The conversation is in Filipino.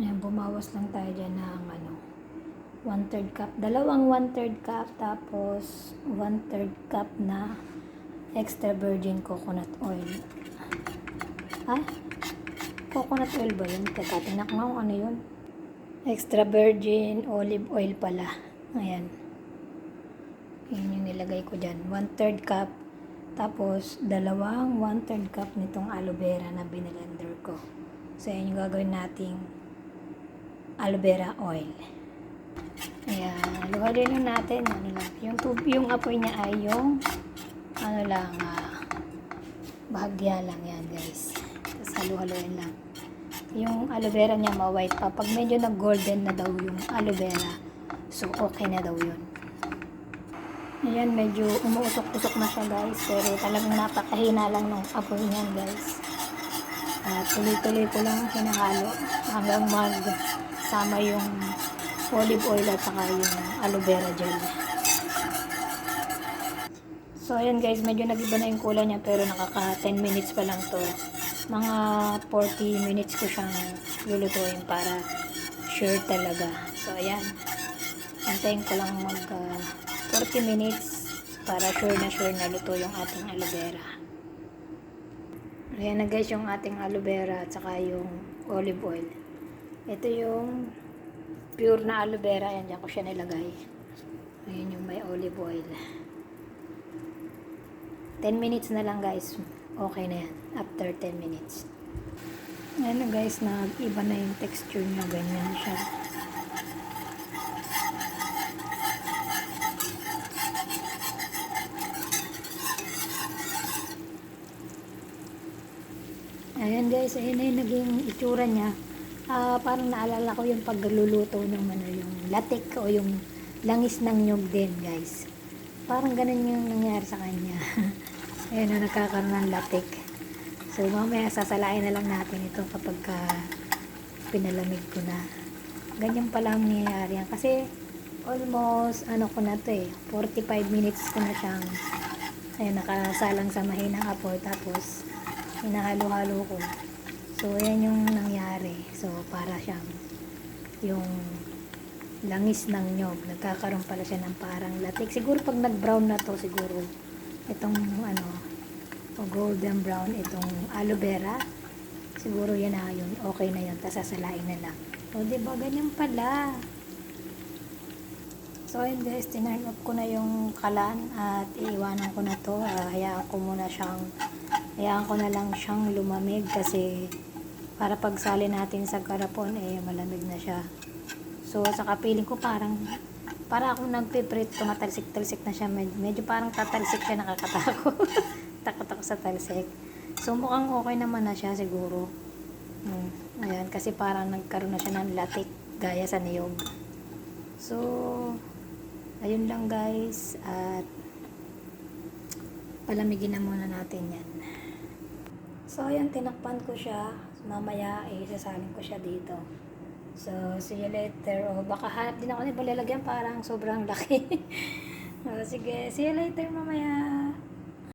Ayan, bumawas lang tayo dyan ng 1/3 cup. Dalawang 1/3 cup, tapos 1/3 cup na extra virgin coconut oil. Ah? Coconut oil ba yun? Teka, tinak nga kung ano yun. Extra virgin olive oil pala. Ayan. Yun yung nilagay ko dyan. 1/3 cup. Tapos, dalawang 1/3 cup nitong aloe vera na binilender ko. So, yan yung gagawin nating aloe vera oil. Ayan. Luhalin lang natin. Ano lang. Yung apoy niya ay yung bahagya lang yan, guys. Tapos, halu-haluin lang. Yung aloe vera niya ma-white pa. Pag medyo nag-golden na daw yung aloe vera, so okay na daw yun. Ayan, medyo umuusok-usok na siya, guys. Pero talagang napakahina lang ng apoy niyan, guys. Tuloy-tuloy ko lang hinahalo hanggang magsama yung olive oil at saka yung aloe vera gel. So, ayan guys, medyo nag-iba na yung kulay niya pero nakaka 10 minutes pa lang to. Mga 40 minutes ko siyang lulutuin para sure talaga. So, ayan. Antayin ko lang 40 minutes para sure na luto yung ating aloe vera. Ayan na guys yung ating aloe vera at saka yung olive oil. Ito yung pure na aloe vera. Ayan, dyan ko siya nilagay. Ayan yung may olive oil. 10 minutes na lang guys. Okay na yan. After 10 minutes. Ayan na guys, nag-iba na yung texture niya. Ganyan siya. Ayan guys, ayan na yung naging itsura niya. Parang naalala ko yung pagluluto ng yung latik o yung langis ng nyug din guys. Parang ganun yung nangyari sa kanya. Ayan na, nagkakaroon ng latik. So mamaya sasalain na lang natin ito kapag pinalamig ko na. Ganyan pala ang nangyayari yan. Kasi almost ko na to 45 minutes ko na siyang nakasalang sa mahinang apoy. Tapos hinahalo-halo ko. So, ayan yung nangyari. So, para siyang yung langis ng nyog. Nagkakaroon pala siya ng parang latik. Siguro pag nag-brown na to, siguro itong golden brown, itong aloe vera, siguro yan na yun. Okay na yun. Tapos sasalain na lang. O, diba? Ganyan pala. So, ayun guys, tinurn off ko na yung kalan at iiwanan ko na to. Hayaan ko na lang siyang lumamig kasi para pagsali natin sa garapon malamig na siya. So sa kapiling ko para akong nagpiprit, tumatalsik-talsik na siya, medyo parang tatalsik siya, nakakatakot. Takot ako sa talsik. So mukhang okay naman na siya siguro. Ayan, kasi parang nagkaroon na siya ng latik gaya sa niyog. So ayun lang guys, at palamigin na muna natin yan. So, ayan, tinakpan ko siya. Mamaya, sasalin ko siya dito. So, see you later. O, baka hanap din ako na ibalalagyan. Parang sobrang laki. Sige, see you later mamaya.